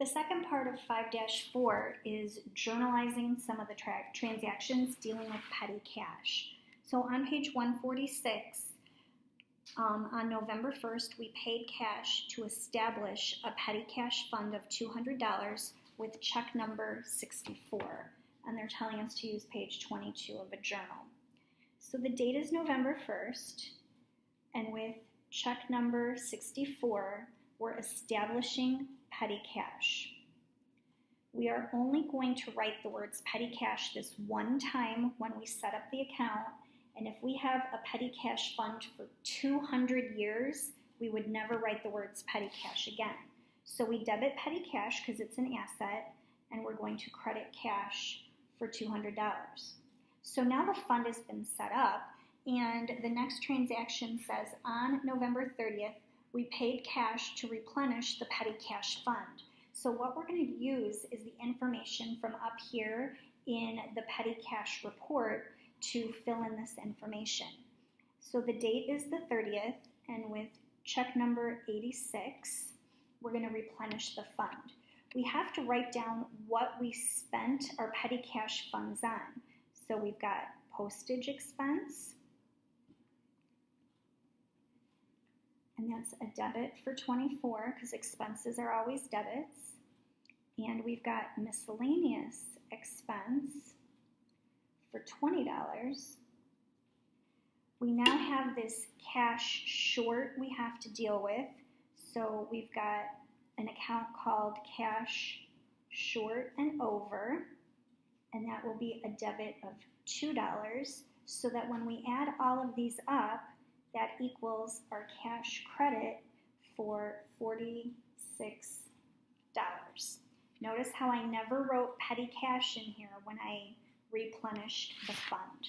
The second part of 5-4 is journalizing some of the transactions dealing with petty cash. So on page 146, on November 1st, we paid cash to establish a petty cash fund of $200 with check number 64. And they're telling us to use page 22 of a journal. So the date is November 1st, and with check number 64, we're establishing petty cash. We are only going to write the words petty cash this one time when we set up the account, and if we have a petty cash fund for 200 years, we would never write the words petty cash again. So we debit petty cash because it's an asset, and we're going to credit cash for $200. So now the fund has been set up, and the next transaction says on November 30th, we paid cash to replenish the petty cash fund. So what we're going to use is the information from up here in the petty cash report to fill in this information. So the date is the 30th, and with check number 86, we're going to replenish the fund. We have to write down what we spent our petty cash funds on. So we've got postage expense, and that's a debit for 24 because expenses are always debits. And we've got miscellaneous expense for $20. We now have this cash short we have to deal with. So we've got an account called cash short and over, and that will be a debit of $2, so that when we add all of these up, that equals our cash credit for $46. Notice how I never wrote petty cash in here when I replenished the fund.